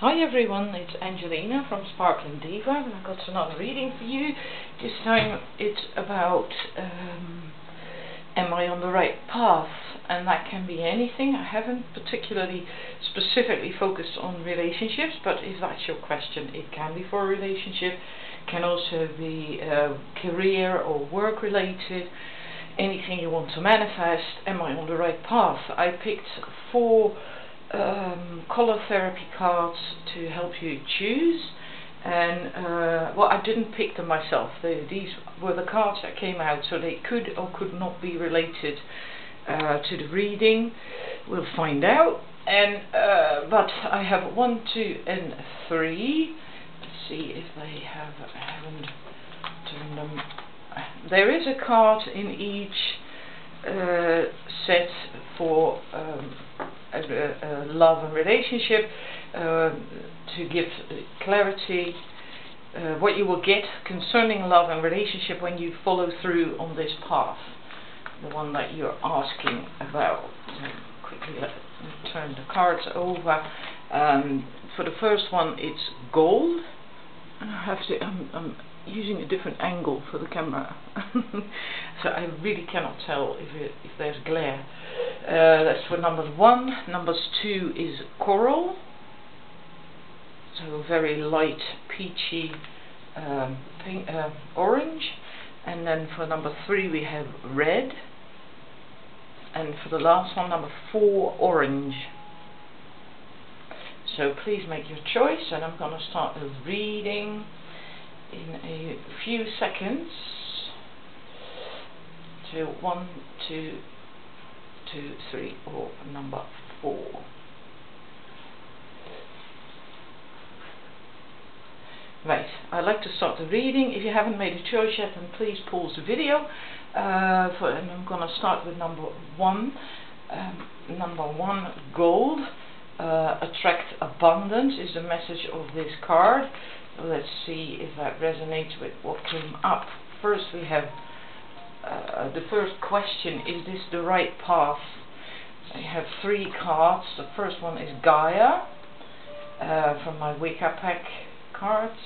Hi everyone, it's Angelina from Sparkling Diva, and I've got another reading for you. This time it's about am I on the right path? And that can be anything. I haven't particularly specifically focused on relationships, but if that's your question, it can be for a relationship. Can also be career or work related. Anything you want to manifest. Am I on the right path? I picked 4 color therapy cards to help you choose, and well, I didn't pick them myself. These were the cards that came out, so they could or could not be related to the reading. We'll find out. And but I have 1, 2, and 3. Let's see if they haven't turned them. There is a card in each set for love and relationship, to give clarity what you will get concerning love and relationship when you follow through on this path, the one that you're asking about. So quickly let me turn the cards over. For the first one, it's gold. I'm using a different angle for the camera, so I really cannot tell if there's glare. That's for number 1. Numbers 2 is coral, so very light peachy pink, orange. And then for number 3 we have red, and for the last one, number 4, orange. So please make your choice, and I'm going to start the reading in a few seconds. So 1, 2, 2, 3, or number 4. Right, I'd like to start the reading. If you haven't made a choice yet, then please pause the video. And I'm going to start with number 1. Number 1, gold. Attract abundance is the message of this card. Let's see if that resonates with what came up. First we have the first question: is this the right path? I have 3 cards. The first one is Gaia from my Wicca pack cards,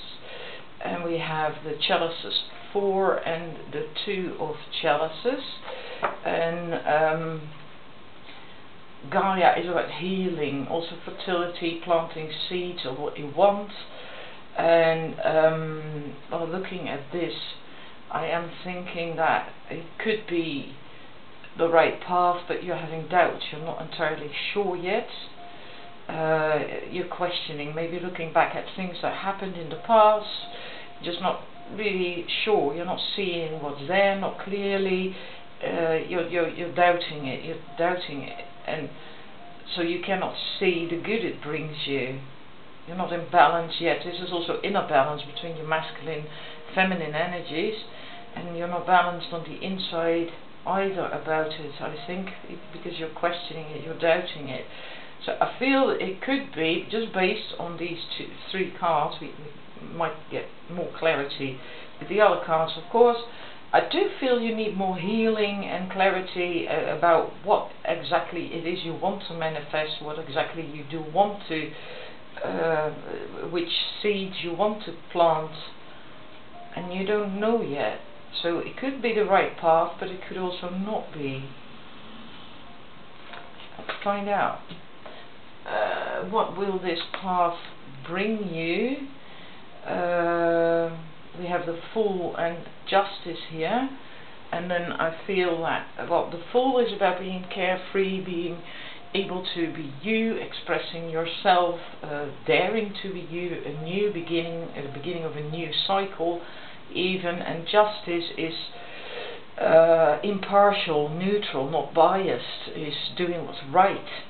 and we have the chalices 4 and the 2 of chalices. And Gaia is about healing, also fertility, planting seeds of what you want. And while looking at this, I am thinking that it could be the right path, but you're having doubts, you're not entirely sure yet. You're questioning, maybe looking back at things that happened in the past, just not really sure, you're not seeing what's there, not clearly. You're doubting it, and so you cannot see the good it brings you. You're not in balance yet. This is also inner balance between your masculine, feminine energies, and you're not balanced on the inside either about it, I think, because you're questioning it, you're doubting it. So I feel it could be, just based on these 3 cards, we might get more clarity with the other cards, of course. I do feel you need more healing and clarity about what exactly it is you want to manifest, what exactly you do want to, which seeds you want to plant, and you don't know yet. So it could be the right path, but it could also not be. Let's find out. What will this path bring you? We have the Fool and Justice here, and then I feel that, well, the Fool is about being carefree, being able to be you, expressing yourself, daring to be you, a new beginning, at the beginning of a new cycle even. And Justice is impartial, neutral, not biased, is doing what's right.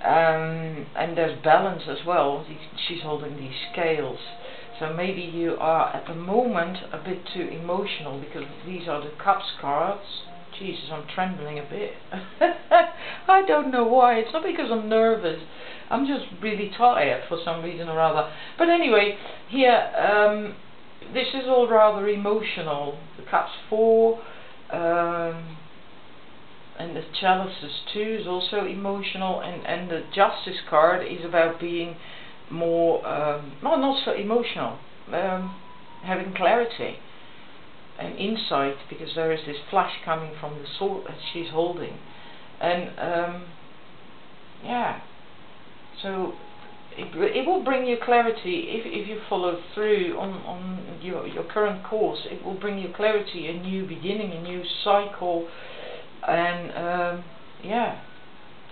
And there's balance as well. She's holding these scales. So maybe you are at the moment a bit too emotional, because these are the Cups cards. Jesus, I'm trembling a bit. I don't know why. It's not because I'm nervous. I'm just really tired for some reason or other. But anyway, here, this is all rather emotional. The Cups 4, and the Chalices 2 is also emotional, and the Justice card is about being more, well, not so emotional, having clarity and insight, because there is this flash coming from the sword that she's holding, and yeah, so it will bring you clarity if you follow through on your current course. It will bring you clarity, a new beginning, a new cycle, and yeah,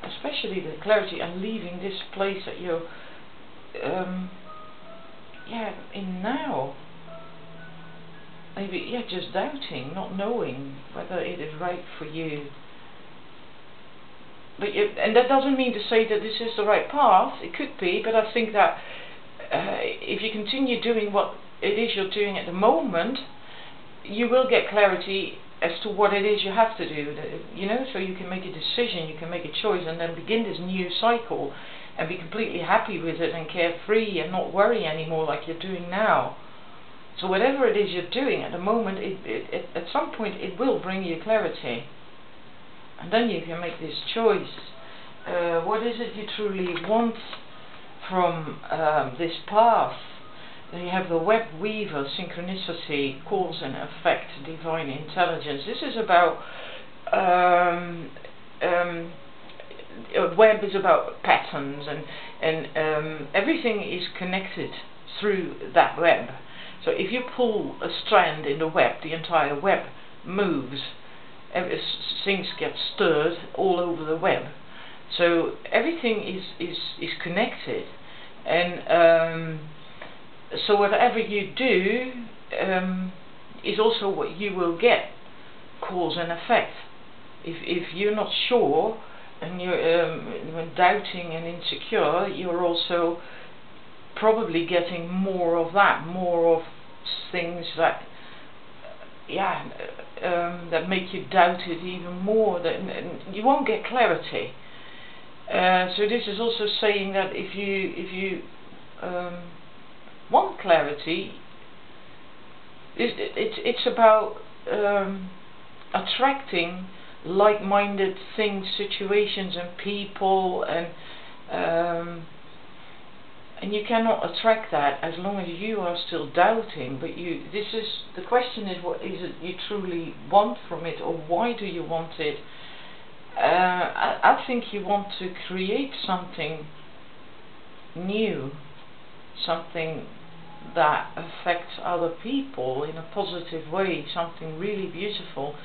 especially the clarity and leaving this place that you're yeah, in now. Maybe, yeah, just doubting, not knowing whether it is right for you. But and that doesn't mean to say that this is the right path. It could be, but I think that if you continue doing what it is you're doing at the moment, you will get clarity as to what it is you have to do. You know, so you can make a decision, you can make a choice, and then begin this new cycle and be completely happy with it and carefree and not worry anymore like you're doing now. So whatever it is you're doing at the moment, at some point it will bring you clarity. And then you can make this choice. What is it you truly want from this path? Then you have the web weaver, synchronicity, cause and effect, divine intelligence. This is about, a web is about patterns, and everything is connected through that web. So if you pull a strand in the web, the entire web moves. Things get stirred all over the web. So everything is connected, and so whatever you do is also what you will get, cause and effect. If you're not sure and you're doubting and insecure, you're also probably getting more of that, more of things that, yeah, that make you doubt it even more. And you won't get clarity. So this is also saying that if you want clarity, it's about attracting like-minded things, situations, and people, and you cannot attract that as long as you are still doubting. But the question is, what is it you truly want from it, or why do you want it? I think you want to create something new, something that affects other people in a positive way, something really beautiful,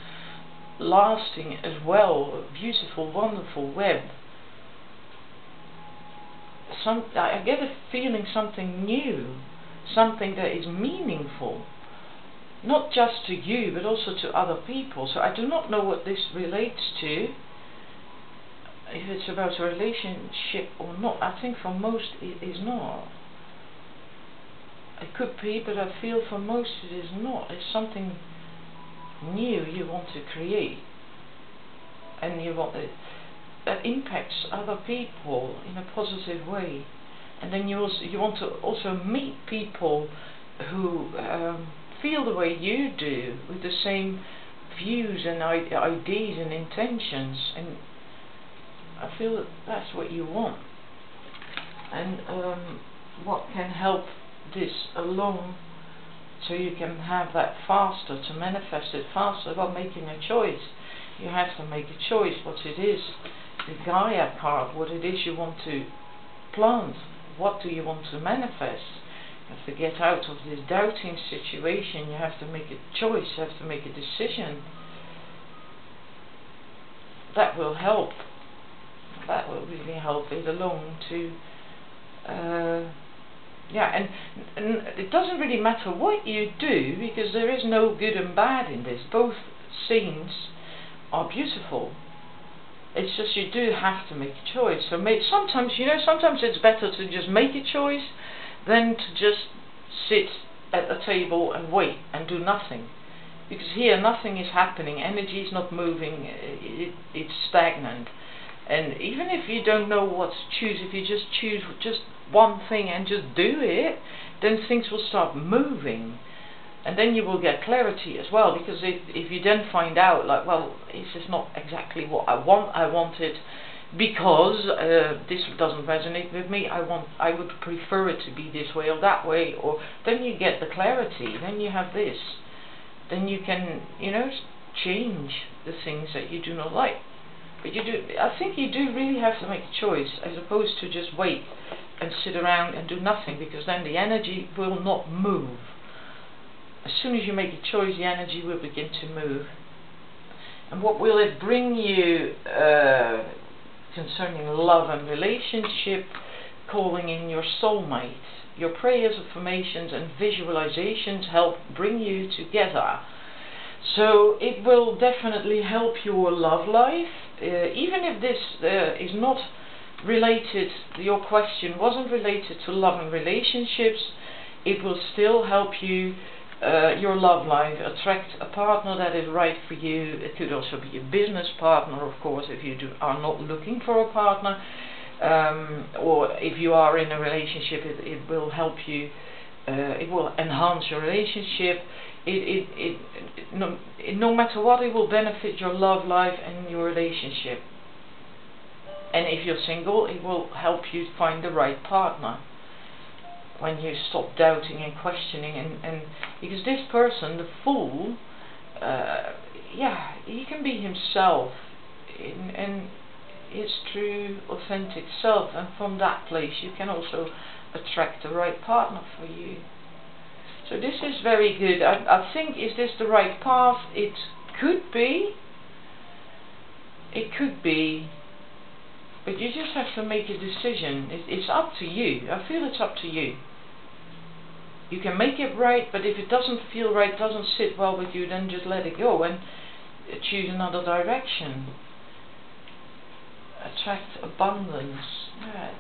lasting as well, a beautiful, wonderful web. I get a feeling something new, something that is meaningful, not just to you but also to other people. So I do not know what this relates to, if it's about a relationship or not. I think for most it is not. It could be, but I feel for most it is not. It's something new you want to create, and you want it that impacts other people in a positive way. And then you want to also meet people who feel the way you do, with the same views and ideas and intentions, and I feel that that's what you want. And what can help this along, so you can have that faster, to manifest it faster? Well, making a choice. You have to make a choice what it is. The Gaia card, what it is you want to plant, what do you want to manifest. You have to get out of this doubting situation. You have to make a choice, you have to make a decision. That will help. That will really help it along to yeah, and it doesn't really matter what you do, because there is no good and bad in this. Both scenes are beautiful. It's just you do have to make a choice. So sometimes, sometimes it's better to just make a choice than to just sit at a table and wait and do nothing. Because here nothing is happening, energy is not moving, it's stagnant. And even if you don't know what to choose, if you just choose just one thing and just do it, then things will start moving. And then you will get clarity as well, because if you then find out, like, well, this is not exactly what I wanted, because this doesn't resonate with me. I would prefer it to be this way or that way. Or then you get the clarity. Then you have this. Then you can, change the things that you do not like. But you do. I think you do really have to make a choice, as opposed to just wait and sit around and do nothing, because then the energy will not move. As soon as you make a choice, the energy will begin to move. And what will it bring you concerning love and relationship? Calling in your soulmate. Your prayers, affirmations and visualizations help bring you together. So it will definitely help your love life. Even if this is not related, your question wasn't related to love and relationships, it will still help you, your love life, attract a partner that is right for you. It could also be a business partner, of course, if you are not looking for a partner. Or if you are in a relationship, it will help you, it will enhance your relationship. No matter what, it will benefit your love life and your relationship. And if you're single, it will help you find the right partner when you stop doubting and questioning. And because this person, the fool, he can be himself and his true, authentic self, and from that place you can also attract the right partner for you. So this is very good. I think, is this the right path? It could be. It could be. But you just have to make a decision. It's up to you. I feel it's up to you. You can make it right, but if it doesn't feel right, doesn't sit well with you, then just let it go and choose another direction. Attract abundance. Yeah.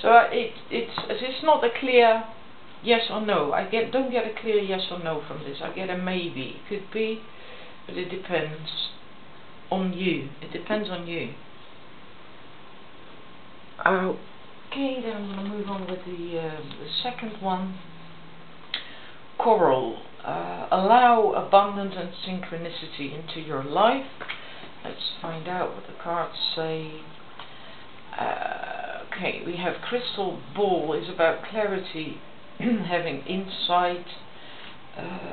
So it's not a clear yes or no. Don't get a clear yes or no from this. I get a maybe. It could be, but it depends on you. It depends on you. Okay, then I'm going to move on with the second one. Coral. Allow abundance and synchronicity into your life. Let's find out what the cards say. Okay, we have crystal ball is about clarity, having insight.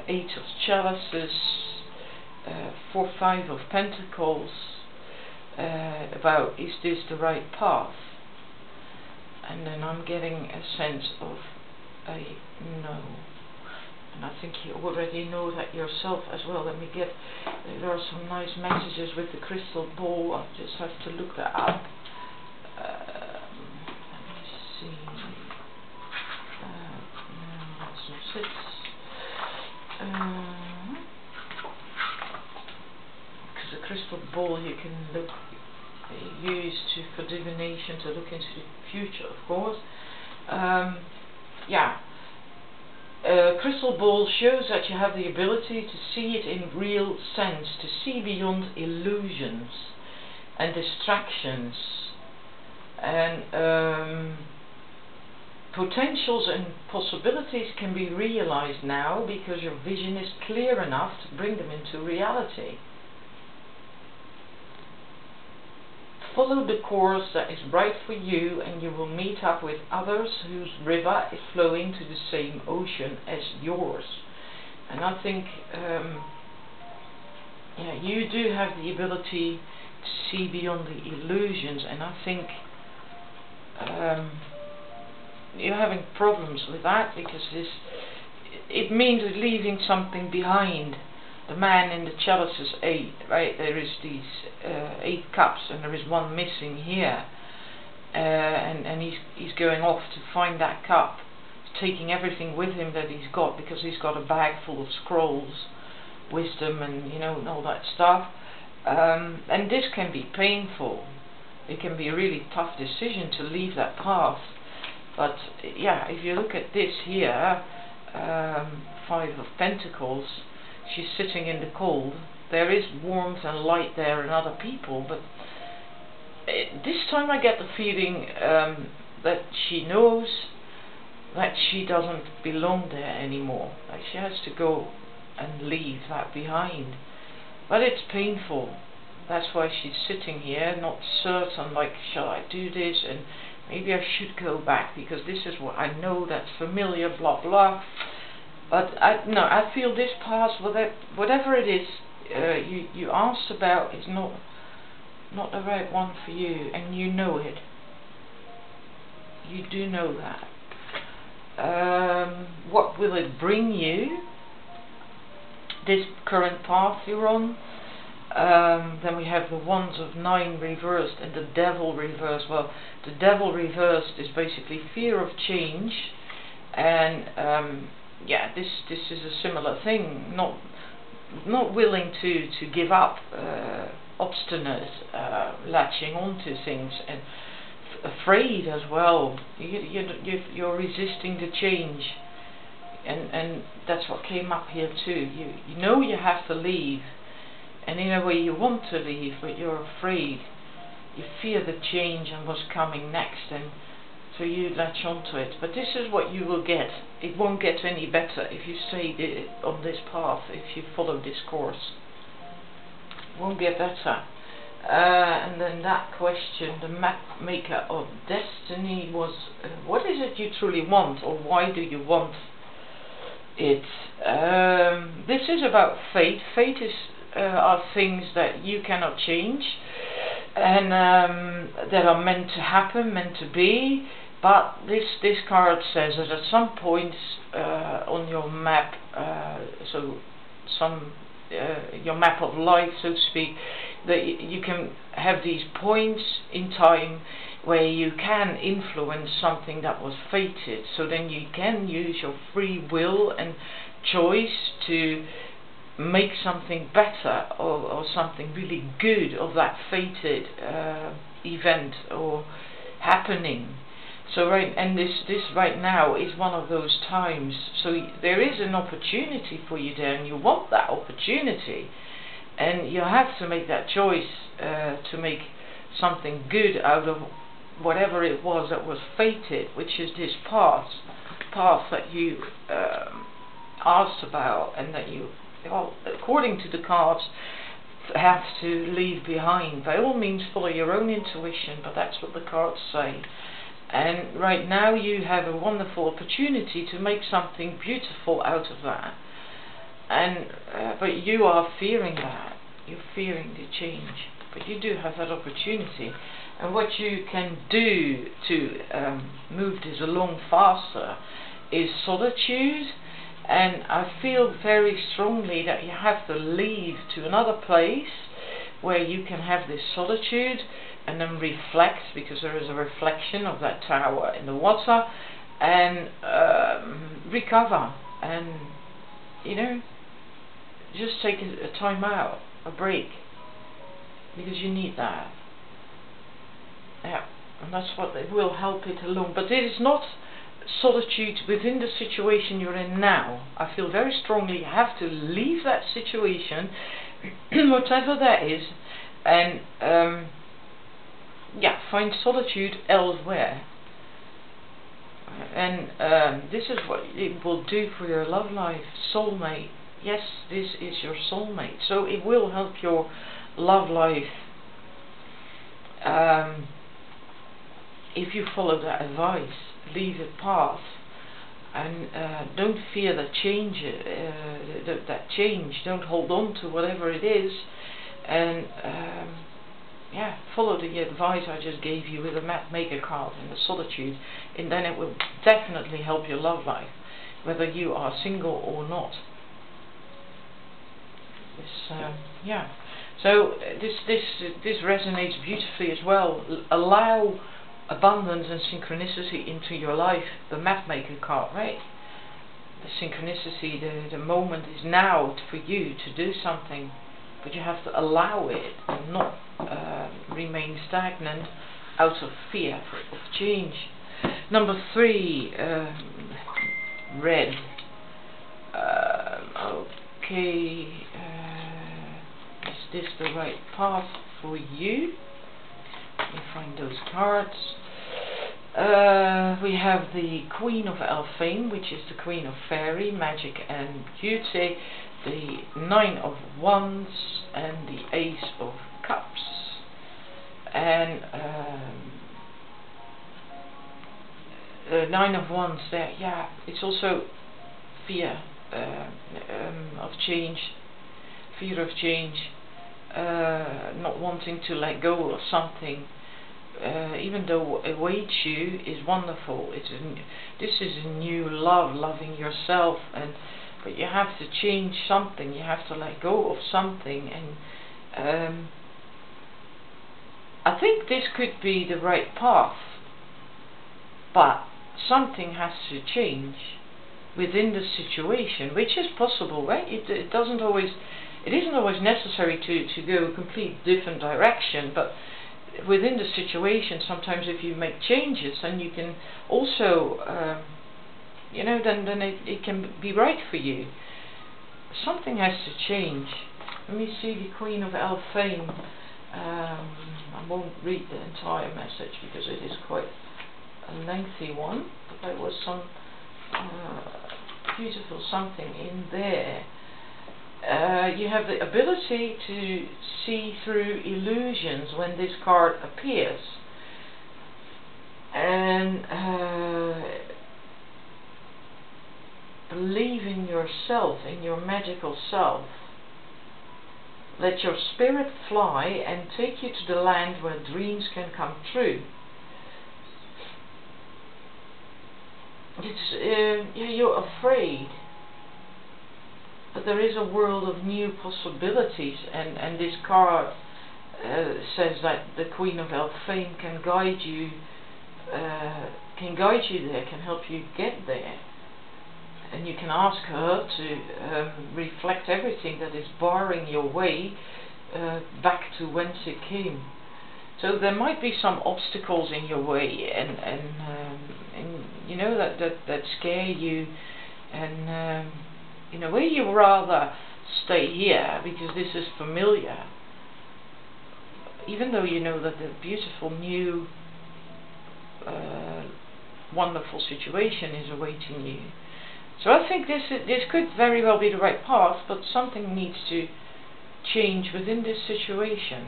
8 of chalices, 4, 5 of pentacles. About, is this the right path? And then I'm getting a sense of a no. And I think you already know that yourself as well. Let me get, there are some nice messages with the crystal ball. I just have to look that up. Let me see. No, that's not it. Because the crystal ball you can use for divination, to look into the future, of course. Crystal ball shows that you have the ability to see it in real sense, to see beyond illusions and distractions, and potentials and possibilities can be realized now because your vision is clear enough to bring them into reality. Follow the course that is right for you, and you will meet up with others whose river is flowing to the same ocean as yours. And I think you do have the ability to see beyond the illusions, and I think you're having problems with that because it means leaving something behind. The man in the chalices 8, right? There is these 8 cups, and there is one missing here, and he's going off to find that cup. He's taking everything with him that he's got, because he's got a bag full of scrolls, wisdom, and and all that stuff. And this can be painful. It can be a really tough decision to leave that path. But yeah, if you look at this here, 5 of Pentacles. She's sitting in the cold. There is warmth and light there and other people, but this time I get the feeling that she knows that she doesn't belong there anymore. Like she has to go and leave that behind. But it's painful. That's why she's sitting here, not certain, like, shall I do this, and maybe I should go back, because this is what I know that's familiar, blah blah. But I feel this past, whatever it is you asked about, is not the right one for you, and you know it. You do know that. What will it bring you? This current path you're on. Then we have the Wands of 9 reversed and the Devil reversed. Well, the Devil reversed is basically fear of change, and yeah, this is a similar thing. Not willing to give up, obstinate, latching onto things, and afraid as well. You're resisting the change, and that's what came up here too. You know you have to leave, and in a way you want to leave, but you're afraid. You fear the change and what's coming next, and so you latch onto it. But this is what you will get. It won't get any better if you stay on this path, if you follow this course. It won't get better. And then that question, the map maker of destiny, was what is it you truly want, or why do you want it? This is about fate. Fate is are things that you cannot change, and that are meant to happen, meant to be. But this card says that at some points on your map, your map of life, so to speak, that you can have these points in time where you can influence something that was fated. So then you can use your free will and choice to make something better, or something really good of that fated event or happening. So this right now is one of those times. So there is an opportunity for you there, and you want that opportunity, and you have to make that choice to make something good out of whatever it was that was fated, which is this path that you asked about, and that you, well, according to the cards, have to leave behind. By all means follow your own intuition, but that's what the cards say. And right now you have a wonderful opportunity to make something beautiful out of that. And but you are fearing that. You're fearing the change. But you do have that opportunity. And what you can do to move this along faster is solitude. And I feel very strongly that you have to leave to another place where you can have this solitude, and then reflect, because there is a reflection of that tower in the water, and recover, and just take a time out, a break, because you need that. Yeah, and that's what it will help it along. But it is not solitude within the situation you're in now. I feel very strongly you have to leave that situation, whatever that is, and yeah, find solitude elsewhere. And this is what it will do for your love life. Soulmate. Yes, this is your soulmate. So it will help your love life if you follow that advice. Leave the path, and don't fear that change. That change. Don't hold on to whatever it is, and yeah, follow the advice I just gave you with the map maker card and the solitude, and then it will definitely help your love life, whether you are single or not. Yeah. So this resonates beautifully as well. Allow abundance and synchronicity into your life. The map maker card, right? The synchronicity, the moment is now for you to do something, but you have to allow it and not remain stagnant out of fear of change. Number 3, red. Okay, is this the right path for you? Let me find those cards. We have the Queen of Elfane, which is the Queen of Fairy, Magic and Beauty, the 9 of Wands, and the Ace of Cups, and Nine of Wands there. Yeah, it's also fear of change, fear of change, not wanting to let go of something, even though what awaits you is wonderful. This is a new love, loving yourself, but you have to change something. You have to let go of something, and I think this could be the right path, but something has to change within the situation, which is possible, right? It isn't always necessary to go a complete different direction, but within the situation, sometimes if you make changes, then you can also, then it can be right for you. Something has to change. Let me see the Queen of Elfane. I won't read the entire message because it is quite a lengthy one, but there was some beautiful something in there. You have the ability to see through illusions when this card appears, and believe in yourself, in your magical self. Let your spirit fly and take you to the land where dreams can come true. You're afraid, but there is a world of new possibilities, and this card says that the Queen of Elfane can guide you there, can help you get there, and you can ask her to reflect everything that is barring your way back to whence it came. So there might be some obstacles in your way, and that scare you, and in a way you rather stay here because this is familiar, even though you know that the beautiful new wonderful situation is awaiting you. So I think this could very well be the right path, but something needs to change within this situation.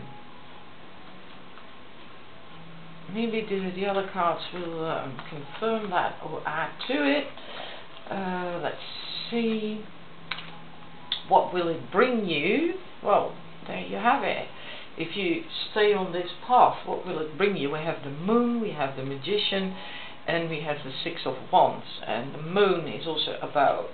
Maybe the other cards will confirm that or add to it. Let's see. What will it bring you? Well, there you have it. If you stay on this path, what will it bring you? We have the Moon, we have the Magician, and we have the Six of Wands. And the Moon is also about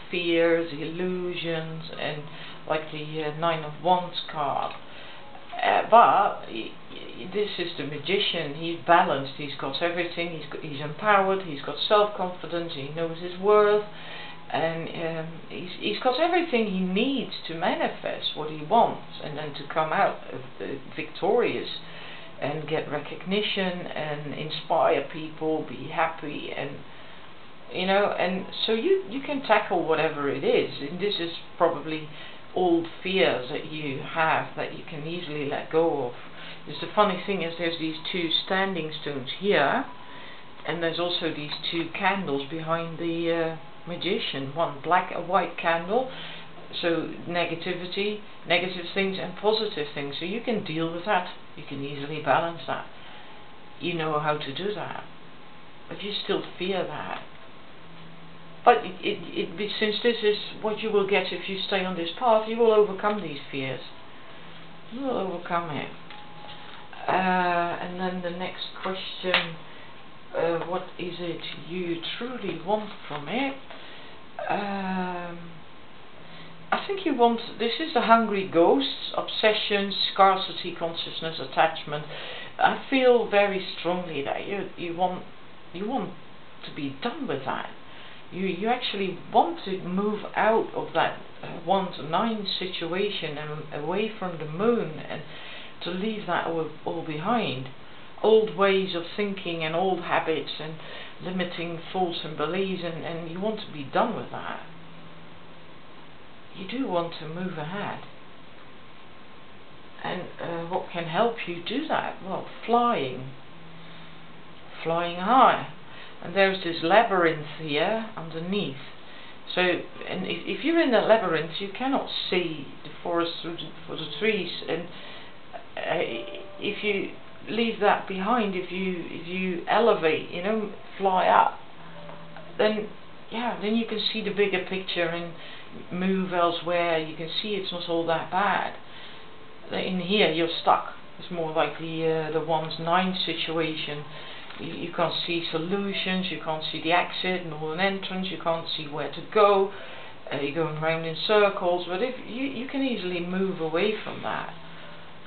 fears, illusions, and like the Nine of Wands card. But this is the Magician. He's balanced. He's got everything. He's empowered. He's got self-confidence. He knows his worth, and he's got everything he needs to manifest what he wants, and then to come out victorious and get recognition and inspire people, be happy, and and so you can tackle whatever it is. And this is probably old fears that you have that you can easily let go of. Because the funny thing is, there's these two standing stones here, and there's also these two candles behind the Magician. One black, a white candle, so negativity, negative things, and positive things. So you can deal with that. You can easily balance that. You know how to do that, but you still fear that. But since this is what you will get if you stay on this path, you will overcome these fears. You will overcome it. And then the next question, what is it you truly want from it? I think you want, this is the hungry ghosts, obsession, scarcity, consciousness, attachment. I feel very strongly that you want to be done with that. You actually want to move out of that 1 to 9 situation and away from the Moon, and to leave that all behind. Old ways of thinking and old habits and limiting thoughts and beliefs, and you want to be done with that. You do want to move ahead. And what can help you do that? Well, flying high. And there's this labyrinth here underneath, So, and if you're in the labyrinth, you cannot see the forest through the trees, and if you leave that behind, if you elevate, you know, fly up, then yeah, then you can see the bigger picture and move elsewhere. You can see it's not all that bad. In here, you're stuck. It's more like the 1-9 situation. You can't see solutions, you can't see the exit nor an entrance, you can't see where to go. You're going round in circles. But if you can easily move away from that.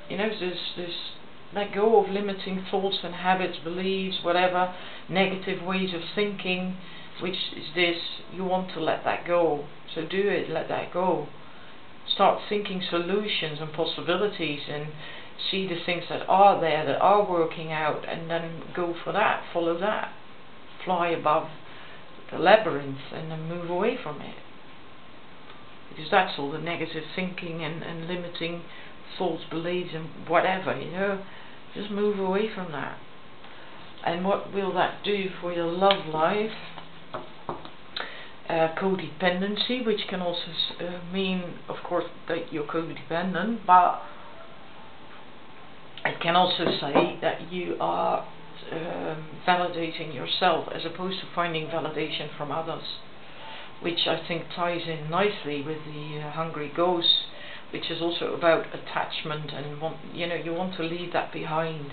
You know, there's let go of limiting thoughts and habits, beliefs, whatever, negative ways of thinking, which is this. You want to let that go. So do it, let that go. Start thinking solutions and possibilities, and see the things that are there, that are working out, and then go for that, follow that. Fly above the labyrinth and then move away from it. Because that's all the negative thinking and limiting thoughts, beliefs and whatever, you know. Just move away from that. And what will that do for your love life? Codependency, which can also mean, of course, that you're codependent, but it can also say that you are validating yourself as opposed to finding validation from others, which I think ties in nicely with the hungry ghost, which is also about attachment and you want to leave that behind.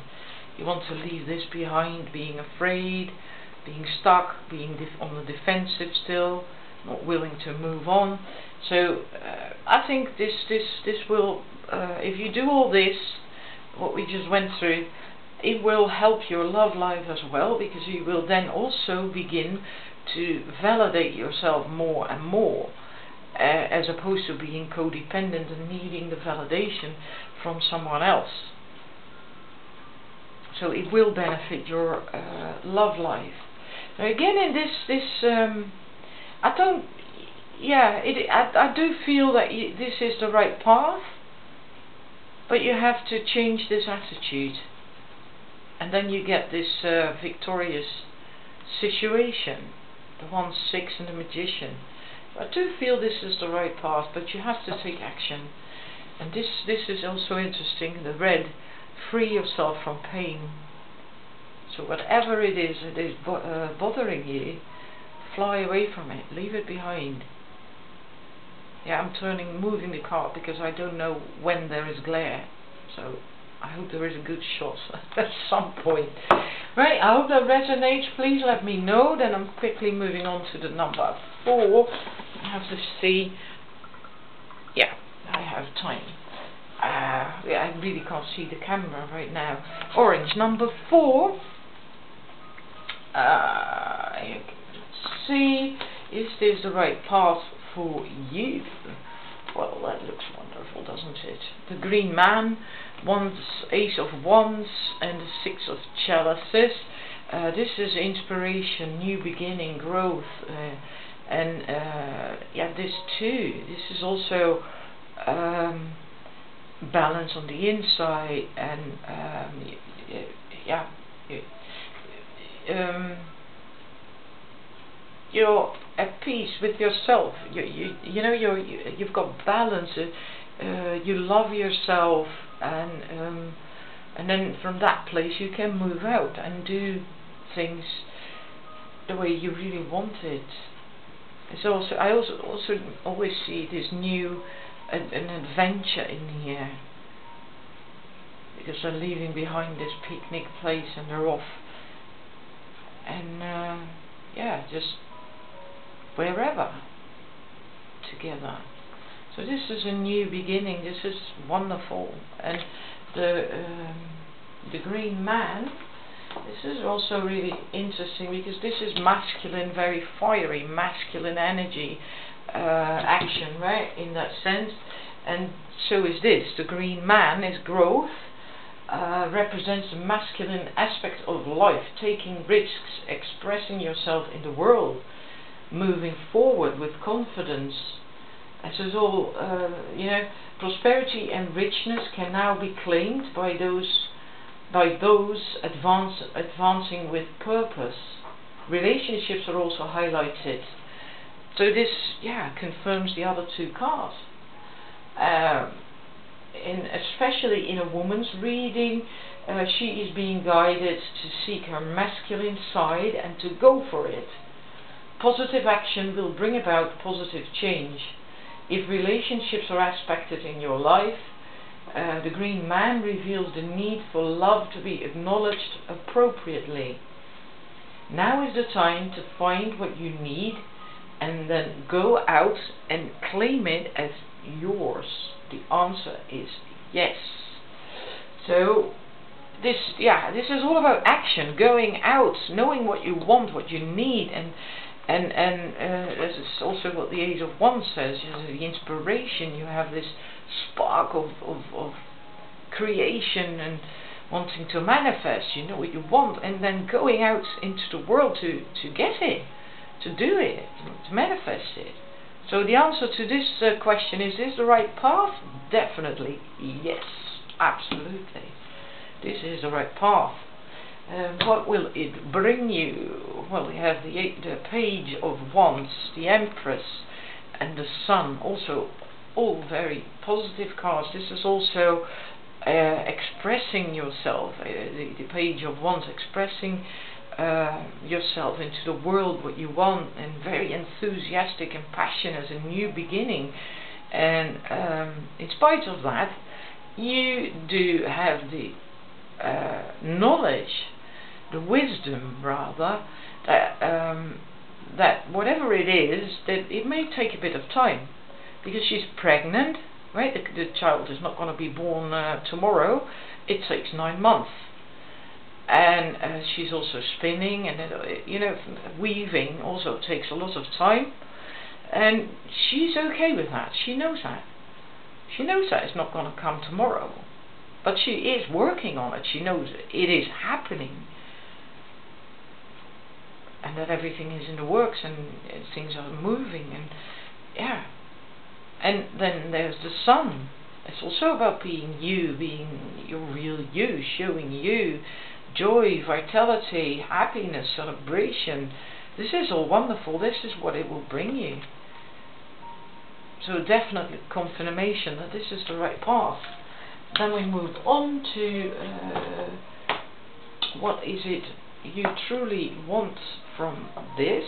You want to leave this behind, being afraid, being stuck, being on the defensive still, not willing to move on. So I think this will, if you do all this, what we just went through, it will help your love life as well, because you will then also begin to validate yourself more and more, as opposed to being codependent and needing the validation from someone else. So it will benefit your love life. Now again, in I do feel that this is the right path, but you have to change this attitude, and then you get this victorious situation, the 1-6 and the Magician. I do feel this is the right path, but you have to take action. And this is also interesting, the red, free yourself from pain. So whatever it is bothering you, fly away from it, leave it behind. Yeah, I'm moving the card because I don't know when there is glare, so I hope there is a good shot at some point. Right, I hope that resonates. Please let me know. Then I'm quickly moving on to the number 4. I have to see. Yeah, I have time. Yeah, I really can't see the camera right now. Orange, number 4. Let's see, is this the right path for you? Well, that looks wonderful, doesn't it? The Green Man, Ace of Wands, and the 6 of Chalices. This is inspiration, new beginning, growth, and yeah, this too. This is also balance on the inside, and yeah. You're at peace with yourself. You know you've got balance. You love yourself, and then from that place you can move out and do things the way you really want it. It's also I also always see this new an adventure in here, because they're leaving behind this picnic place and they're off. And yeah, just wherever together. So this is a new beginning. This is wonderful. And the Green Man, this is also really interesting, because this is masculine, very fiery, masculine energy, action, right, in that sense. And so is this. The Green Man is growth. Represents the masculine aspect of life, taking risks, expressing yourself in the world, moving forward with confidence. This is all, prosperity and richness can now be claimed by those advancing with purpose. Relationships are also highlighted. So this, yeah, confirms the other two cards. Especially in a woman's reading, she is being guided to seek her masculine side and to go for it. Positive action will bring about positive change. If relationships are aspected in your life, the Green Man reveals the need for love to be acknowledged appropriately. Now is the time to find what you need and then go out and claim it as yours. The answer is yes. So this is all about action, going out, knowing what you want, what you need, and this is also what the Ace of Wands says, the inspiration. You have this spark of creation and wanting to manifest, you know what you want, and then going out into the world to get it, to do it, to manifest it. So the answer to this question is this the right path? Definitely yes, absolutely. This is the right path. What will it bring you? Well, we have the Page of Wands, the Empress, and the Sun. Also, all very positive cards. This is also expressing yourself. The Page of Wands, expressing yourself into the world, what you want, and very enthusiastic and passionate, a new beginning. And in spite of that, you do have the knowledge, the wisdom rather, that whatever it is, that it may take a bit of time, because she's pregnant, right? The child is not going to be born tomorrow. It takes 9 months. And she's also spinning, and you know, weaving also takes a lot of time, and she's okay with that. She knows that. She knows that it's not going to come tomorrow, but she is working on it. She knows it is happening, and that everything is in the works, and things are moving, and yeah. And then there's the Sun. It's also about being you, being your real you, showing you joy, vitality, happiness, celebration. This is all wonderful. This is what it will bring you. So definitely confirmation that this is the right path. Then we move on to what is it you truly want from this.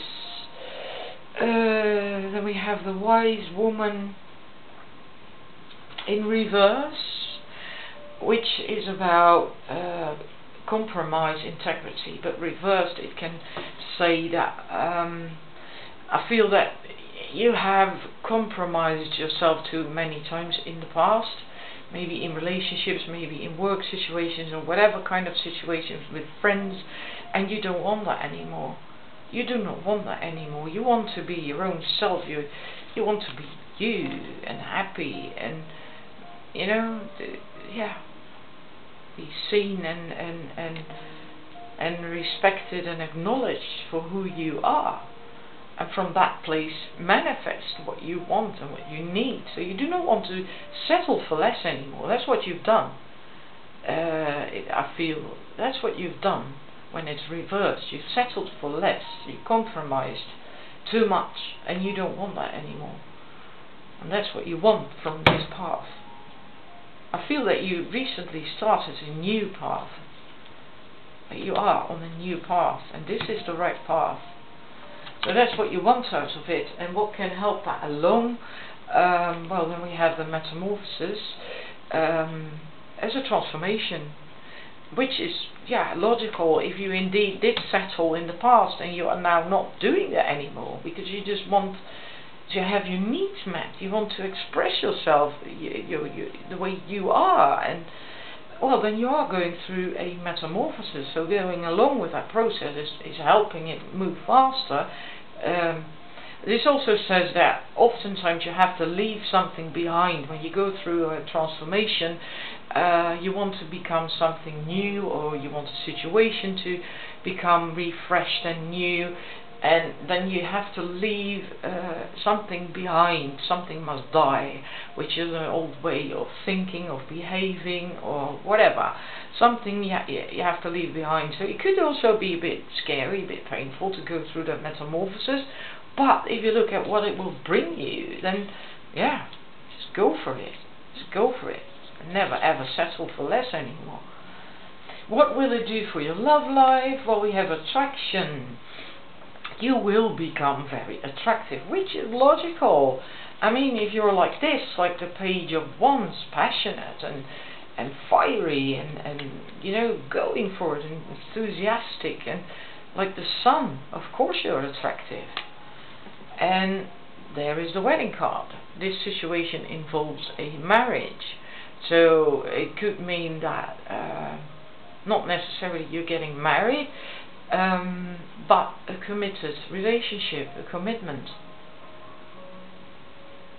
Then we have the Wise Woman in reverse, which is about compromise, integrity, but reversed it can say that I feel that you have compromised yourself too many times in the past, maybe in relationships, maybe in work situations, or whatever kind of situations with friends, and you don't want that anymore. You do not want that anymore. You want to be your own self. You want to be you and happy, and you know, be seen and respected and acknowledged for who you are, and from that place manifest what you want and what you need. So you do not want to settle for less anymore. That's what you've done. I feel that's what you've done when it's reversed. You've settled for less. You compromised too much, and you don't want that anymore. And that's what you want from this path. I feel that you recently started a new path. That you are on a new path, and this is the right path. So that's what you want out of it, and what can help that along? Well, then we have the Metamorphosis as a transformation, which is, yeah, logical if you indeed did settle in the past and you are now not doing that anymore, because you just want to have your needs met. You want to express yourself the way you are, and well, then you are going through a metamorphosis. So going along with that process is helping it move faster. This also says that oftentimes you have to leave something behind when you go through a transformation. You want to become something new, or you want a situation to become refreshed and new. and then you have to leave something behind. Something must die, which is an old way of thinking, of behaving, or whatever. Something you have to leave behind. So it could also be a bit scary, a bit painful to go through that metamorphosis, but if you look at what it will bring you, then yeah, just go for it. Just go for it. Never ever settle for less anymore. What will it do for your love life? Well, we have attraction. You will become very attractive, which is logical. I mean, if you're like this, like the Page of Wands, passionate and fiery and you know, going for it and enthusiastic and like the sun, of course you're attractive. And there is the wedding card. This situation involves a marriage, so it could mean that not necessarily you're getting married, but a committed relationship, a commitment.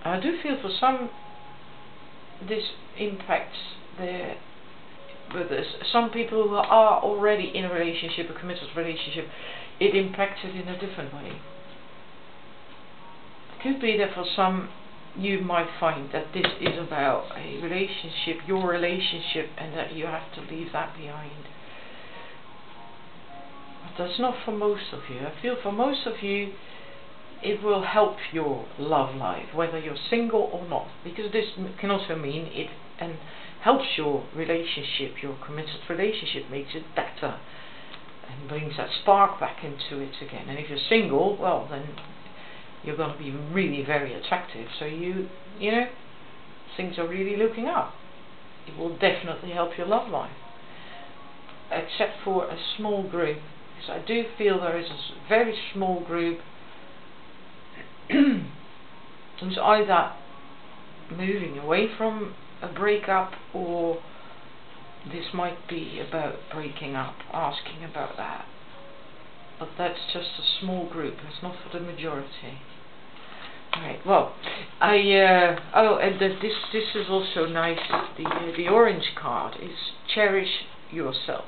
I do feel for some this impacts some people who are already in a relationship, a committed relationship, it impacts it in a different way. It could be that for some you might find that this is about a relationship, your relationship, and that you have to leave that behind. But that's not for most of you. I feel for most of you it will help your love life, whether you're single or not, because this can also mean it and helps your relationship, your committed relationship, makes it better and brings that spark back into it again. And if you're single, well, then you're going to be really very attractive, so you know, things are really looking up. It will definitely help your love life, except for a small group, because I do feel there is a very small group who's either moving away from a breakup, or this might be about breaking up, asking about that. But that's just a small group, it's not for the majority. Alright, well, this is also nice. The orange card is cherish yourself,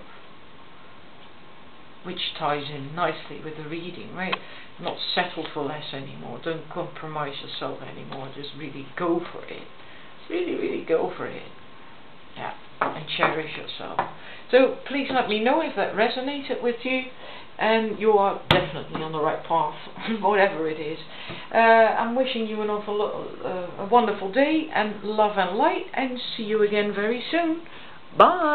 which ties in nicely with the reading, right? Not settle for less anymore. Don't compromise yourself anymore. Just really go for it. Really, really go for it. Yeah, and cherish yourself. So please let me know if that resonated with you, and you are definitely on the right path, whatever it is. I'm wishing you a wonderful day and love and light, and see you again very soon. Bye.